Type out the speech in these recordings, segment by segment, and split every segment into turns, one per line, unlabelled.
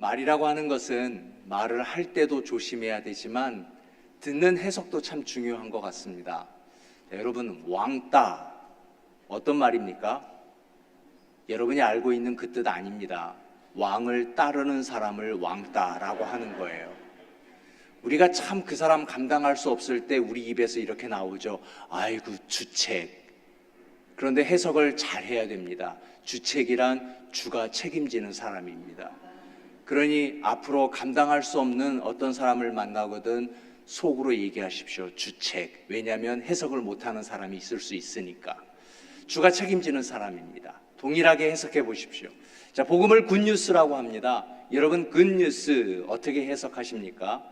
말이라고 하는 것은 말을 할 때도 조심해야 되지만 듣는 해석도 참 중요한 것 같습니다. 여러분, 왕따 어떤 말입니까? 여러분이 알고 있는 그 뜻 아닙니다. 왕을 따르는 사람을 왕따라고 하는 거예요. 우리가 참 그 사람 감당할 수 없을 때 우리 입에서 이렇게 나오죠. 아이고, 주책. 그런데 해석을 잘 해야 됩니다. 주책이란 주가 책임지는 사람입니다. 그러니 앞으로 감당할 수 없는 어떤 사람을 만나거든 속으로 얘기하십시오. 주책. 왜냐하면 해석을 못하는 사람이 있을 수 있으니까. 주가 책임지는 사람입니다. 동일하게 해석해 보십시오. 자, 복음을 굿뉴스라고 합니다. 여러분, 굿뉴스 어떻게 해석하십니까?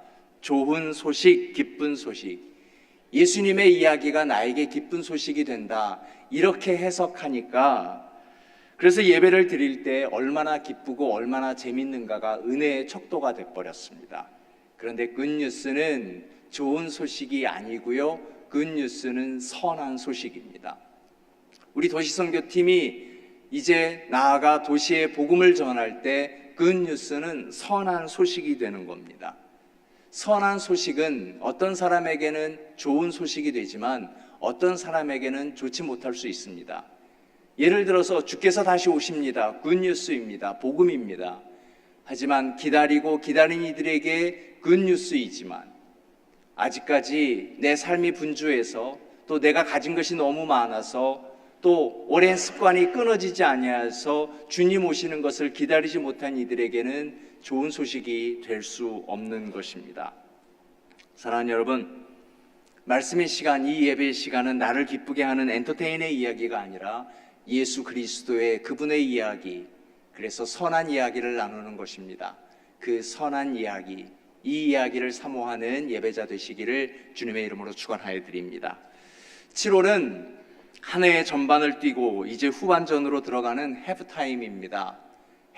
좋은 소식, 기쁜 소식. 예수님의 이야기가 나에게 기쁜 소식이 된다. 이렇게 해석하니까 그래서 예배를 드릴 때 얼마나 기쁘고 얼마나 재밌는가가 은혜의 척도가 돼버렸습니다. 그런데 굿뉴스는 좋은 소식이 아니고요. 굿뉴스는 선한 소식입니다. 우리 도시선교팀이 이제 나아가 도시에 복음을 전할 때 굿뉴스는 선한 소식이 되는 겁니다. 선한 소식은 어떤 사람에게는 좋은 소식이 되지만 어떤 사람에게는 좋지 못할 수 있습니다. 예를 들어서 주께서 다시 오십니다. 굿뉴스입니다. 복음입니다. 하지만 기다리고 기다린 이들에게 굿뉴스이지만 아직까지 내 삶이 분주해서 또 내가 가진 것이 너무 많아서 또 오랜 습관이 끊어지지 아니하여서 주님 오시는 것을 기다리지 못한 이들에게는 좋은 소식이 될 수 없는 것입니다. 사랑하는 여러분, 말씀의 시간, 이 예배의 시간은 나를 기쁘게 하는 엔터테인의 이야기가 아니라 예수 그리스도의 그분의 이야기, 그래서 선한 이야기를 나누는 것입니다. 그 선한 이야기, 이 이야기를 사모하는 예배자 되시기를 주님의 이름으로 축원하여 드립니다. 7월은 한 해의 전반을 뛰고 이제 후반전으로 들어가는 해프타임입니다.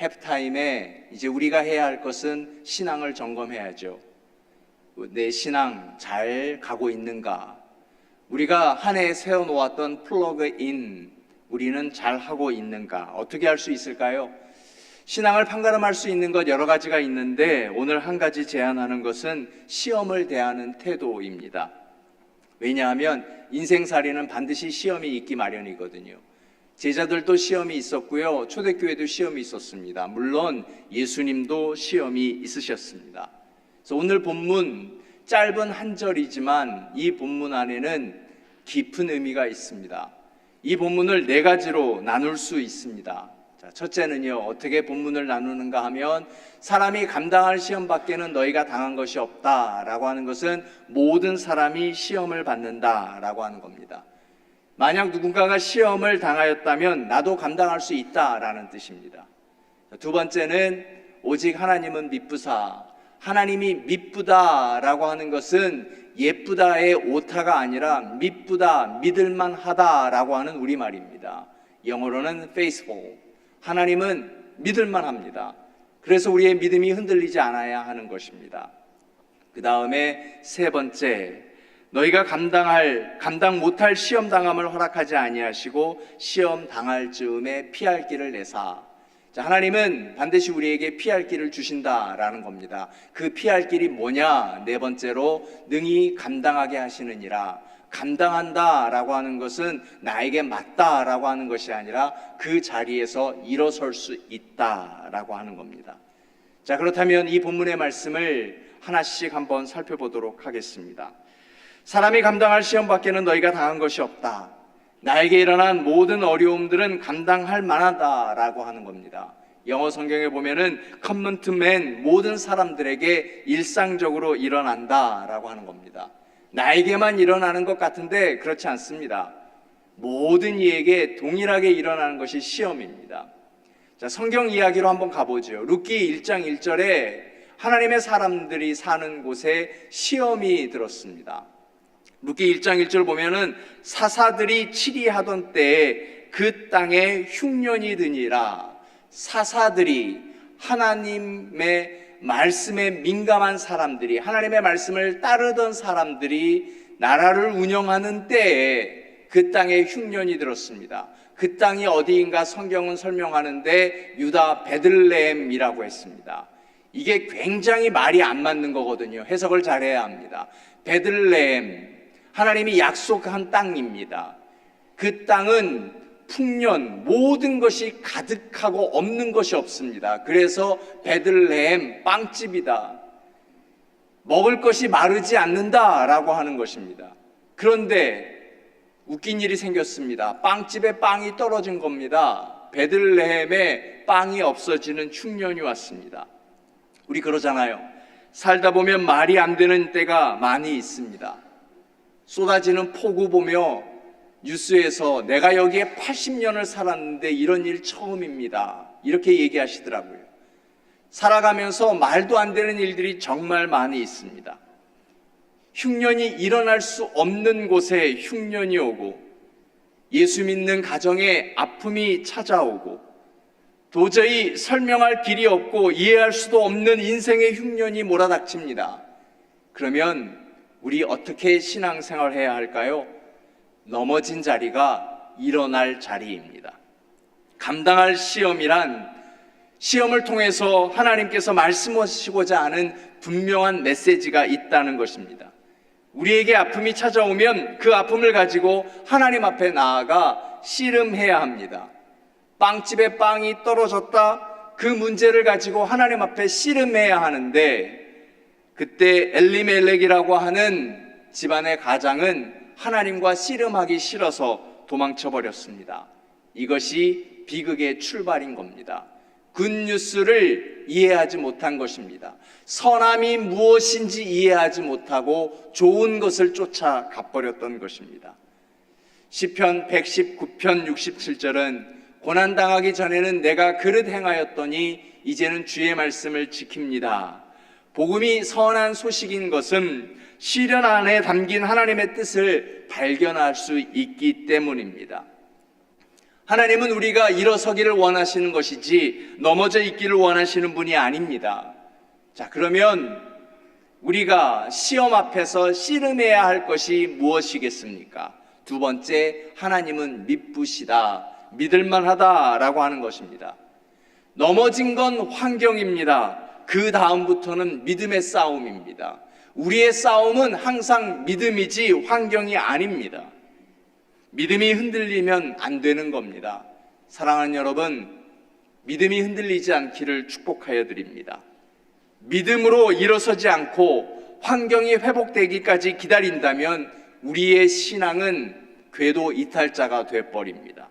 해프타임에 이제 우리가 해야 할 것은 신앙을 점검해야죠. 내 신앙 잘 가고 있는가? 우리가 한 해에 세워놓았던 플러그인 우리는 잘 하고 있는가? 어떻게 할 수 있을까요? 신앙을 판가름할 수 있는 것 여러 가지가 있는데 오늘 한 가지 제안하는 것은 시험을 대하는 태도입니다. 왜냐하면 인생살이는 반드시 시험이 있기 마련이거든요. 제자들도 시험이 있었고요. 초대교회도 시험이 있었습니다. 물론 예수님도 시험이 있으셨습니다. 그래서 오늘 본문 짧은 한 절이지만 이 본문 안에는 깊은 의미가 있습니다. 이 본문을 네 가지로 나눌 수 있습니다. 자, 첫째는요, 어떻게 본문을 나누는가 하면 사람이 감당할 시험 밖에는 너희가 당한 것이 없다라고 하는 것은 모든 사람이 시험을 받는다라고 하는 겁니다. 만약 누군가가 시험을 당하였다면 나도 감당할 수 있다라는 뜻입니다. 두 번째는 오직 하나님은 미쁘사, 하나님이 미쁘다라고 하는 것은 예쁘다의 오타가 아니라 미쁘다, 믿을만하다라고 하는 우리말입니다. 영어로는 faithful. 하나님은 믿을만합니다. 그래서 우리의 믿음이 흔들리지 않아야 하는 것입니다. 그 다음에 세 번째, 너희가 감당 못할 시험 당함을 허락하지 아니하시고 시험 당할 즈음에 피할 길을 내사. 자, 하나님은 반드시 우리에게 피할 길을 주신다라는 겁니다. 그 피할 길이 뭐냐? 네 번째로 능히 감당하게 하시느니라. 감당한다라고 하는 것은 나에게 맞다라고 하는 것이 아니라 그 자리에서 일어설 수 있다라고 하는 겁니다. 자, 그렇다면 이 본문의 말씀을 하나씩 한번 살펴보도록 하겠습니다. 사람이 감당할 시험 밖에는 너희가 당한 것이 없다. 나에게 일어난 모든 어려움들은 감당할 만하다라고 하는 겁니다. 영어 성경에 보면은 common to man, 모든 사람들에게 일상적으로 일어난다라고 하는 겁니다. 나에게만 일어나는 것 같은데 그렇지 않습니다. 모든 이에게 동일하게 일어나는 것이 시험입니다. 자, 성경 이야기로 한번 가보죠. 룻기 1장 1절에 하나님의 사람들이 사는 곳에 시험이 들었습니다. 룻기 1장 1절 보면은 사사들이 치리하던 때에 그 땅에 흉년이 드니라. 사사들이 하나님의 말씀에 민감한 사람들이, 하나님의 말씀을 따르던 사람들이 나라를 운영하는 때에 그 땅에 흉년이 들었습니다. 그 땅이 어디인가 성경은 설명하는데 유다 베들레헴이라고 했습니다. 이게 굉장히 말이 안 맞는 거거든요. 해석을 잘해야 합니다. 베들레헴, 하나님이 약속한 땅입니다. 그 땅은 풍년, 모든 것이 가득하고 없는 것이 없습니다. 그래서 베들레헴, 빵집이다. 먹을 것이 마르지 않는다라고 하는 것입니다. 그런데 웃긴 일이 생겼습니다. 빵집에 빵이 떨어진 겁니다. 베들레헴에 빵이 없어지는 흉년이 왔습니다. 우리 그러잖아요. 살다 보면 말이 안 되는 때가 많이 있습니다. 쏟아지는 폭우 보며 뉴스에서 내가 여기에 80년을 살았는데 이런 일 처음입니다. 이렇게 얘기하시더라고요. 살아가면서 말도 안 되는 일들이 정말 많이 있습니다. 흉년이 일어날 수 없는 곳에 흉년이 오고, 예수 믿는 가정에 아픔이 찾아오고, 도저히 설명할 길이 없고 이해할 수도 없는 인생의 흉년이 몰아닥칩니다. 그러면 우리 어떻게 신앙생활 해야 할까요? 넘어진 자리가 일어날 자리입니다. 감당할 시험이란 시험을 통해서 하나님께서 말씀하시고자 하는 분명한 메시지가 있다는 것입니다. 우리에게 아픔이 찾아오면 그 아픔을 가지고 하나님 앞에 나아가 씨름해야 합니다. 빵집에 빵이 떨어졌다, 그 문제를 가지고 하나님 앞에 씨름해야 하는데, 그때 엘리멜렉이라고 하는 집안의 가장은 하나님과 씨름하기 싫어서 도망쳐 버렸습니다. 이것이 비극의 출발인 겁니다. 굿뉴스를 이해하지 못한 것입니다. 선함이 무엇인지 이해하지 못하고 좋은 것을 쫓아 가버렸던 것입니다. 시편 119편 67절은 고난당하기 전에는 내가 그릇 행하였더니 이제는 주의 말씀을 지킵니다. 복음이 선한 소식인 것은 시련 안에 담긴 하나님의 뜻을 발견할 수 있기 때문입니다. 하나님은 우리가 일어서기를 원하시는 것이지 넘어져 있기를 원하시는 분이 아닙니다. 자, 그러면 우리가 시험 앞에서 씨름해야 할 것이 무엇이겠습니까? 두 번째, 하나님은 미쁘시다, 믿을만하다라고 하는 것입니다. 넘어진 건 환경입니다. 그 다음부터는 믿음의 싸움입니다. 우리의 싸움은 항상 믿음이지 환경이 아닙니다. 믿음이 흔들리면 안 되는 겁니다. 사랑하는 여러분, 믿음이 흔들리지 않기를 축복하여 드립니다. 믿음으로 일어서지 않고 환경이 회복되기까지 기다린다면 우리의 신앙은 궤도 이탈자가 되어버립니다.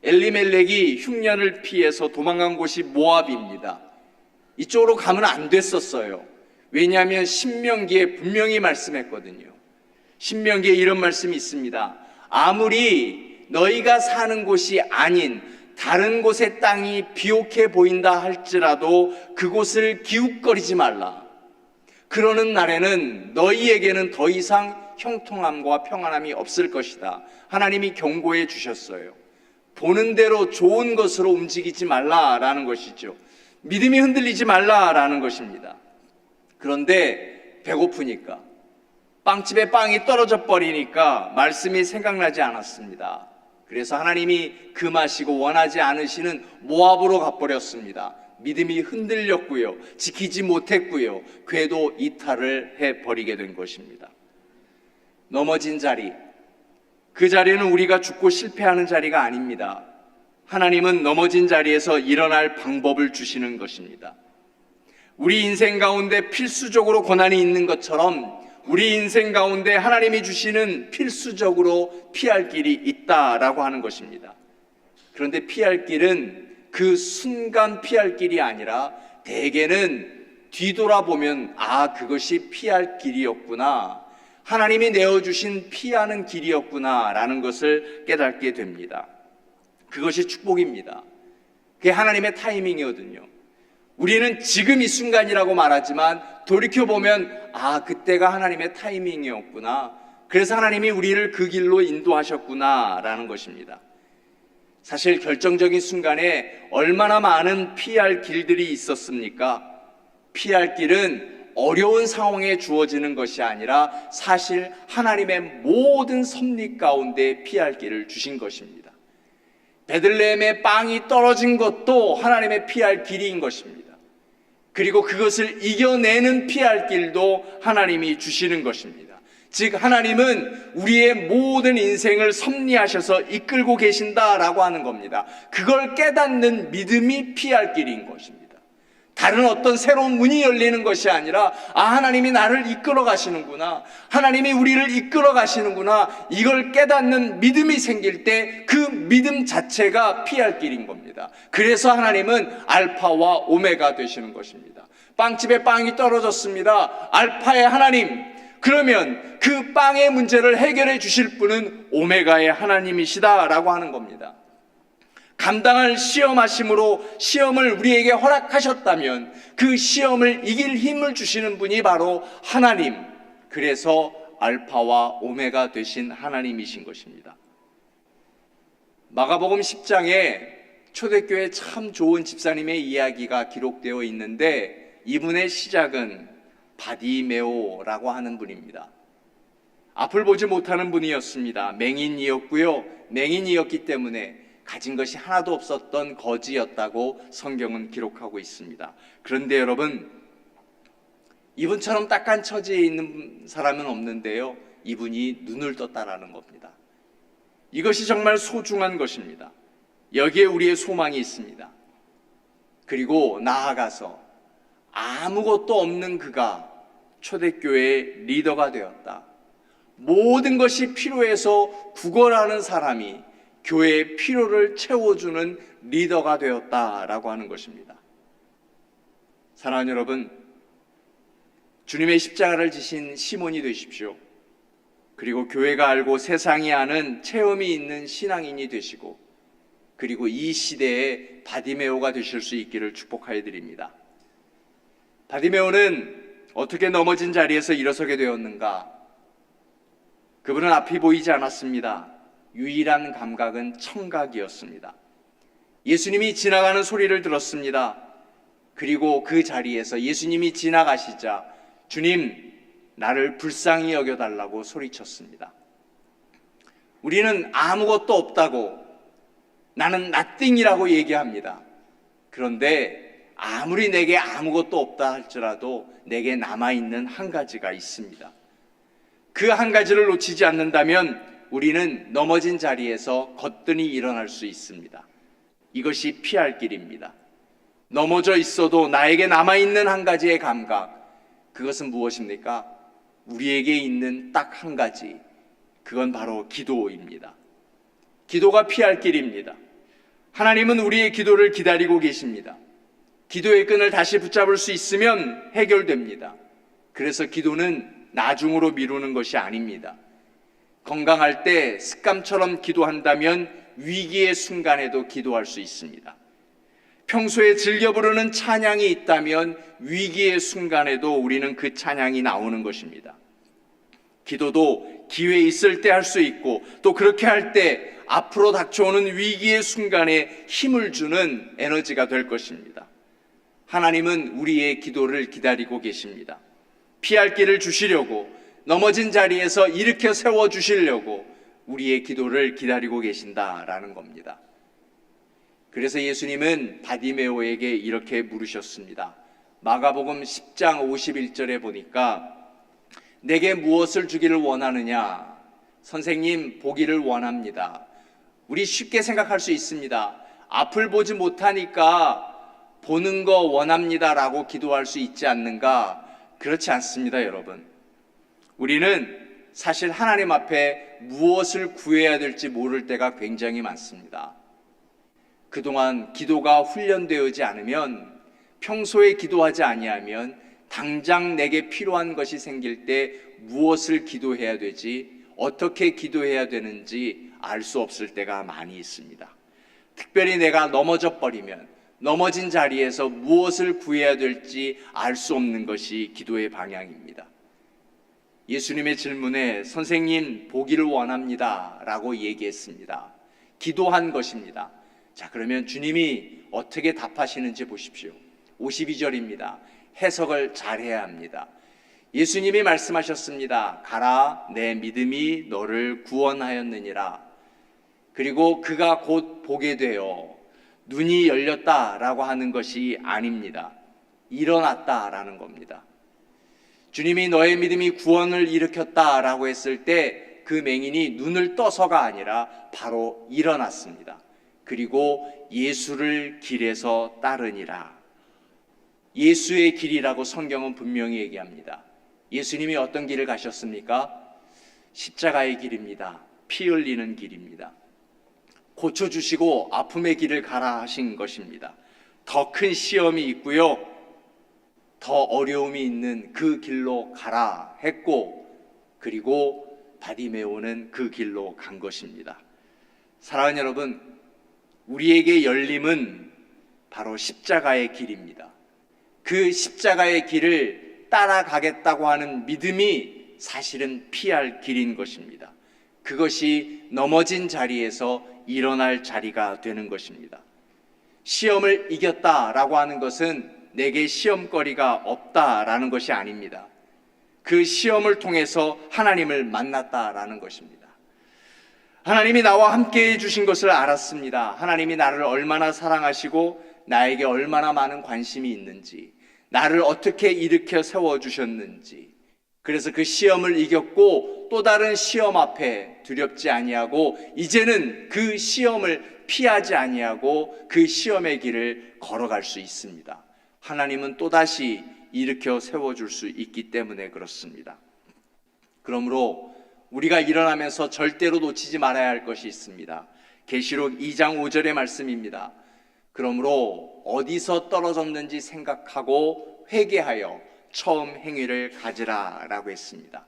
엘리멜렉이 흉년을 피해서 도망간 곳이 모압입니다. 이쪽으로 가면 안 됐었어요. 왜냐하면 신명기에 분명히 말씀했거든요. 신명기에 이런 말씀이 있습니다. 아무리 너희가 사는 곳이 아닌 다른 곳의 땅이 비옥해 보인다 할지라도 그곳을 기웃거리지 말라. 그러는 날에는 너희에게는 더 이상 형통함과 평안함이 없을 것이다. 하나님이 경고해 주셨어요. 보는 대로 좋은 것으로 움직이지 말라라는 것이죠. 믿음이 흔들리지 말라라는 것입니다. 그런데 배고프니까, 빵집에 빵이 떨어져 버리니까 말씀이 생각나지 않았습니다. 그래서 하나님이 금하시고 원하지 않으시는 모압으로 가버렸습니다. 믿음이 흔들렸고요, 지키지 못했고요, 궤도 이탈을 해버리게 된 것입니다. 넘어진 자리, 그 자리는 우리가 죽고 실패하는 자리가 아닙니다. 하나님은 넘어진 자리에서 일어날 방법을 주시는 것입니다. 우리 인생 가운데 필수적으로 고난이 있는 것처럼 우리 인생 가운데 하나님이 주시는 필수적으로 피할 길이 있다라고 하는 것입니다. 그런데 피할 길은 그 순간 피할 길이 아니라 대개는 뒤돌아보면 그것이 피할 길이었구나, 하나님이 내어주신 피하는 길이었구나 라는 것을 깨닫게 됩니다. 그것이 축복입니다. 그게 하나님의 타이밍이거든요. 우리는 지금 이 순간이라고 말하지만 돌이켜보면 그때가 하나님의 타이밍이었구나, 그래서 하나님이 우리를 그 길로 인도하셨구나 라는 것입니다. 사실 결정적인 순간에 얼마나 많은 피할 길들이 있었습니까? 피할 길은 어려운 상황에 주어지는 것이 아니라 사실 하나님의 모든 섭리 가운데 피할 길을 주신 것입니다. 베들레헴에 빵이 떨어진 것도 하나님의 피할 길인 것입니다. 그리고 그것을 이겨내는 피할 길도 하나님이 주시는 것입니다. 즉 하나님은 우리의 모든 인생을 섭리하셔서 이끌고 계신다라고 하는 겁니다. 그걸 깨닫는 믿음이 피할 길인 것입니다. 다른 어떤 새로운 문이 열리는 것이 아니라 하나님이 나를 이끌어 가시는구나, 하나님이 우리를 이끌어 가시는구나, 이걸 깨닫는 믿음이 생길 때 그 믿음 자체가 피할 길인 겁니다. 그래서 하나님은 알파와 오메가 되시는 것입니다. 빵집에 빵이 떨어졌습니다. 알파의 하나님, 그러면 그 빵의 문제를 해결해 주실 분은 오메가의 하나님이시다라고 하는 겁니다. 감당할 시험하심으로 시험을 우리에게 허락하셨다면 그 시험을 이길 힘을 주시는 분이 바로 하나님, 그래서 알파와 오메가 되신 하나님이신 것입니다. 마가복음 10장에 초대교회 참 좋은 집사님의 이야기가 기록되어 있는데 이분의 시작은 바디메오라고 하는 분입니다. 앞을 보지 못하는 분이었습니다. 맹인이었고요. 맹인이었기 때문에 가진 것이 하나도 없었던 거지였다고 성경은 기록하고 있습니다. 그런데 여러분, 이분처럼 딱한 처지에 있는 사람은 없는데요, 이분이 눈을 떴다라는 겁니다. 이것이 정말 소중한 것입니다. 여기에 우리의 소망이 있습니다. 그리고 나아가서 아무것도 없는 그가 초대교회의 리더가 되었다. 모든 것이 필요해서 구걸하는 사람이 교회의 필요를 채워주는 리더가 되었다라고 하는 것입니다. 사랑하는 여러분, 주님의 십자가를 지신 시몬이 되십시오. 그리고 교회가 알고 세상이 아는 체험이 있는 신앙인이 되시고, 그리고 이 시대의 바디메오가 되실 수 있기를 축복하여 드립니다. 바디메오는 어떻게 넘어진 자리에서 일어서게 되었는가? 그분은 앞이 보이지 않았습니다. 유일한 감각은 청각이었습니다. 예수님이 지나가는 소리를 들었습니다. 그리고 그 자리에서 예수님이 지나가시자 주님, 나를 불쌍히 여겨달라고 소리쳤습니다. 우리는 아무것도 없다고, 나는 nothing이라고 얘기합니다. 그런데 아무리 내게 아무것도 없다 할지라도 내게 남아있는 한 가지가 있습니다. 그 한 가지를 놓치지 않는다면 우리는 넘어진 자리에서 거뜬히 일어날 수 있습니다. 이것이 피할 길입니다. 넘어져 있어도 나에게 남아있는 한 가지의 감각, 그것은 무엇입니까? 우리에게 있는 딱 한 가지, 그건 바로 기도입니다. 기도가 피할 길입니다. 하나님은 우리의 기도를 기다리고 계십니다. 기도의 끈을 다시 붙잡을 수 있으면 해결됩니다. 그래서 기도는 나중으로 미루는 것이 아닙니다. 건강할 때 습관처럼 기도한다면 위기의 순간에도 기도할 수 있습니다. 평소에 즐겨 부르는 찬양이 있다면 위기의 순간에도 우리는 그 찬양이 나오는 것입니다. 기도도 기회 있을 때 할 수 있고, 또 그렇게 할 때 앞으로 닥쳐오는 위기의 순간에 힘을 주는 에너지가 될 것입니다. 하나님은 우리의 기도를 기다리고 계십니다. 피할 길을 주시려고, 넘어진 자리에서 일으켜 세워주시려고 우리의 기도를 기다리고 계신다라는 겁니다. 그래서 예수님은 바디메오에게 이렇게 물으셨습니다. 마가복음 10장 51절에 보니까 내게 무엇을 주기를 원하느냐? 선생님, 보기를 원합니다. 우리 쉽게 생각할 수 있습니다. 앞을 보지 못하니까 보는 거 원합니다라고 기도할 수 있지 않는가? 그렇지 않습니다, 여러분. 우리는 사실 하나님 앞에 무엇을 구해야 될지 모를 때가 굉장히 많습니다. 그동안 기도가 훈련되어지 않으면, 평소에 기도하지 아니하면 당장 내게 필요한 것이 생길 때 무엇을 기도해야 되지, 어떻게 기도해야 되는지 알 수 없을 때가 많이 있습니다. 특별히 내가 넘어져 버리면, 넘어진 자리에서 무엇을 구해야 될지 알 수 없는 것이 기도의 방향입니다. 예수님의 질문에 선생님, 보기를 원합니다 라고 얘기했습니다. 기도한 것입니다. 자, 그러면 주님이 어떻게 답하시는지 보십시오. 52절입니다. 해석을 잘해야 합니다. 예수님이 말씀하셨습니다. 가라, 내 믿음이 너를 구원하였느니라. 그리고 그가 곧 보게 되어 눈이 열렸다라고 하는 것이 아닙니다. 일어났다라는 겁니다. 주님이 너의 믿음이 구원을 일으켰다라고 했을 때 그 맹인이 눈을 떠서가 아니라 바로 일어났습니다. 그리고 예수를 길에서 따르니라. 예수의 길이라고 성경은 분명히 얘기합니다. 예수님이 어떤 길을 가셨습니까? 십자가의 길입니다. 피 흘리는 길입니다. 고쳐주시고 아픔의 길을 가라 하신 것입니다. 더 큰 시험이 있고요, 더 어려움이 있는 그 길로 가라 했고, 그리고 바디메오는 그 길로 간 것입니다. 사랑하는 여러분, 우리에게 열림은 바로 십자가의 길입니다. 그 십자가의 길을 따라가겠다고 하는 믿음이 사실은 피할 길인 것입니다. 그것이 넘어진 자리에서 일어날 자리가 되는 것입니다. 시험을 이겼다라고 하는 것은 내게 시험거리가 없다라는 것이 아닙니다. 그 시험을 통해서 하나님을 만났다라는 것입니다. 하나님이 나와 함께 해주신 것을 알았습니다. 하나님이 나를 얼마나 사랑하시고 나에게 얼마나 많은 관심이 있는지, 나를 어떻게 일으켜 세워주셨는지, 그래서 그 시험을 이겼고 또 다른 시험 앞에 두렵지 아니하고 이제는 그 시험을 피하지 아니하고 그 시험의 길을 걸어갈 수 있습니다. 하나님은 또다시 일으켜 세워줄 수 있기 때문에 그렇습니다. 그러므로 우리가 일어나면서 절대로 놓치지 말아야 할 것이 있습니다. 계시록 2장 5절의 말씀입니다. 그러므로 어디서 떨어졌는지 생각하고 회개하여 처음 행위를 가지라 라고 했습니다.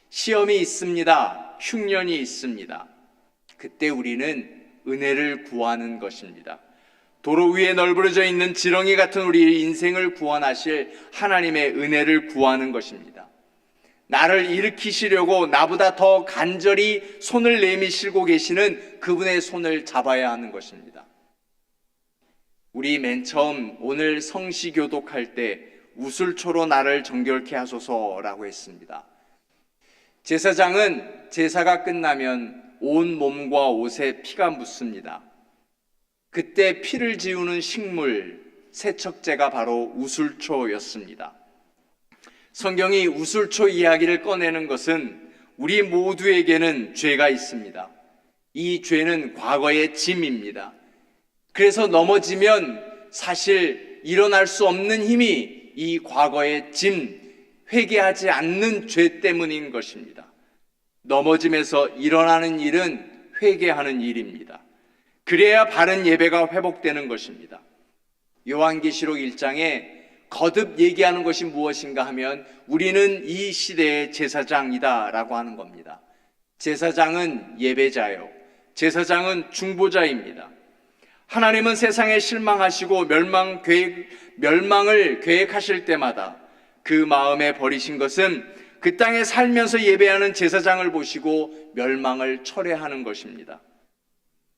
시험이 있습니다. 흉년이 있습니다. 그때 우리는 은혜를 구하는 것입니다. 도로 위에 널브러져 있는 지렁이 같은 우리의 인생을 구원하실 하나님의 은혜를 구하는 것입니다. 나를 일으키시려고 나보다 더 간절히 손을 내미시고 계시는 그분의 손을 잡아야 하는 것입니다. 우리 맨 처음 오늘 성시교독할 때 우슬초로 나를 정결케 하소서라고 했습니다. 제사장은 제사가 끝나면 온 몸과 옷에 피가 묻습니다. 그때 피를 지우는 식물, 세척제가 바로 우슬초였습니다. 성경이 우슬초 이야기를 꺼내는 것은 우리 모두에게는 죄가 있습니다. 이 죄는 과거의 짐입니다. 그래서 넘어지면 사실 일어날 수 없는 힘이 이 과거의 짐, 회개하지 않는 죄 때문인 것입니다. 넘어짐에서 일어나는 일은 회개하는 일입니다. 그래야 바른 예배가 회복되는 것입니다. 요한계시록 1장에 거듭 얘기하는 것이 무엇인가 하면 우리는 이 시대의 제사장이다 라고 하는 겁니다. 제사장은 예배자요, 제사장은 중보자입니다. 하나님은 세상에 실망하시고 멸망을 계획하실 때마다 그 마음에 버리신 것은 그 땅에 살면서 예배하는 제사장을 보시고 멸망을 철회하는 것입니다.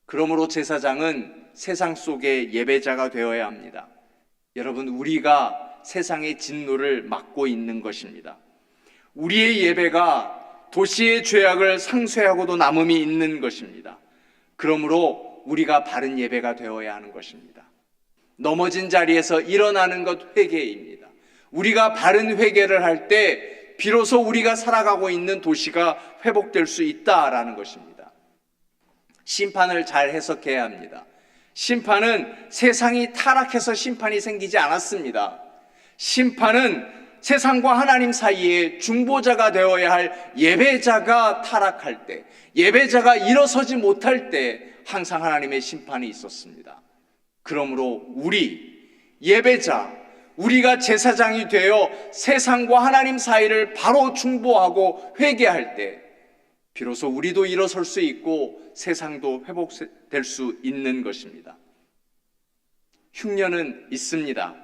그러므로 제사장은 세상 속의 예배자가 되어야 합니다. 여러분, 우리가 세상의 진노를 막고 있는 것입니다. 우리의 예배가 도시의 죄악을 상쇄하고도 남음이 있는 것입니다. 그러므로 우리가 바른 예배가 되어야 하는 것입니다. 넘어진 자리에서 일어나는 것 회개입니다. 우리가 바른 회개를 할 때 비로소 우리가 살아가고 있는 도시가 회복될 수 있다라는 것입니다. 심판을 잘 해석해야 합니다. 심판은 세상이 타락해서 심판이 생기지 않았습니다. 심판은 세상과 하나님 사이에 중보자가 되어야 할 예배자가 타락할 때, 예배자가 일어서지 못할 때 항상 하나님의 심판이 있었습니다. 그러므로 우리 예배자, 우리가 제사장이 되어 세상과 하나님 사이를 바로 중보하고 회개할 때 비로소 우리도 일어설 수 있고 세상도 회복될 수 있는 것입니다. 흉년은 있습니다.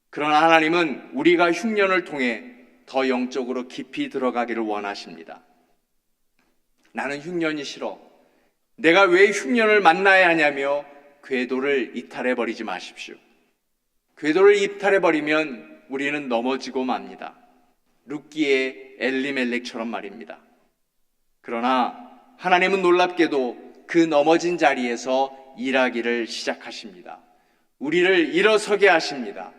그러나 하나님은 우리가 흉년을 통해 더 영적으로 깊이 들어가기를 원하십니다. 나는 흉년이 싫어, 내가 왜 흉년을 만나야 하냐며 궤도를 이탈해버리지 마십시오. 궤도를 이탈해버리면 우리는 넘어지고 맙니다. 룻기의 엘리멜렉처럼 말입니다. 그러나 하나님은 놀랍게도 그 넘어진 자리에서 일하기를 시작하십니다. 우리를 일어서게 하십니다.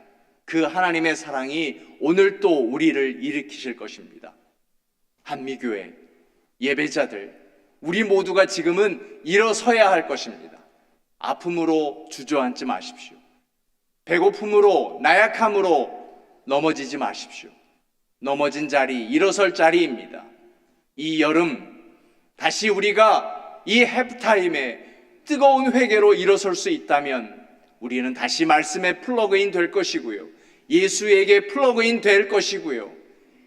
그 하나님의 사랑이 오늘 또 우리를 일으키실 것입니다. 한미교회 예배자들, 우리 모두가 지금은 일어서야 할 것입니다. 아픔으로 주저앉지 마십시오. 배고픔으로, 나약함으로 넘어지지 마십시오. 넘어진 자리, 일어설 자리입니다. 이 여름 다시 우리가 이 해프타임에 뜨거운 회개로 일어설 수 있다면 우리는 다시 말씀에 플러그인 될 것이고요. 예수에게 플러그인 될 것이고요.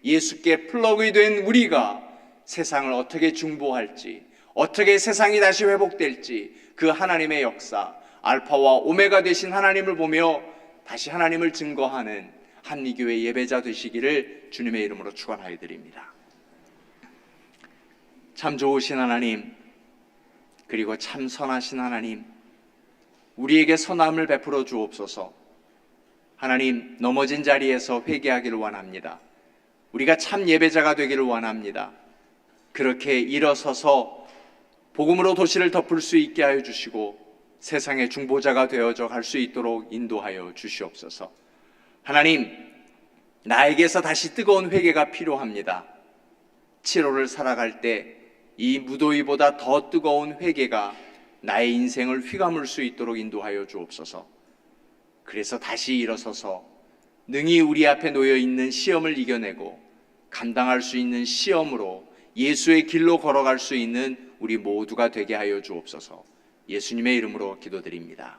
예수께 플러그인 된 우리가 세상을 어떻게 중보할지, 어떻게 세상이 다시 회복될지 그 하나님의 역사, 알파와 오메가 되신 하나님을 보며 다시 하나님을 증거하는 한미교회 예배자 되시기를 주님의 이름으로 축원하여 드립니다. 참 좋으신 하나님, 그리고 참 선하신 하나님, 우리에게 선함을 베풀어 주옵소서. 하나님, 넘어진 자리에서 회개하기를 원합니다. 우리가 참 예배자가 되기를 원합니다. 그렇게 일어서서 복음으로 도시를 덮을 수 있게 하여 주시고 세상의 중보자가 되어져 갈 수 있도록 인도하여 주시옵소서. 하나님, 나에게서 다시 뜨거운 회개가 필요합니다. 7월을 살아갈 때 이 무더위보다 더 뜨거운 회개가 나의 인생을 휘감을 수 있도록 인도하여 주옵소서. 그래서 다시 일어서서 능히 우리 앞에 놓여 있는 시험을 이겨내고 감당할 수 있는 시험으로 예수의 길로 걸어갈 수 있는 우리 모두가 되게 하여 주옵소서. 예수님의 이름으로 기도드립니다.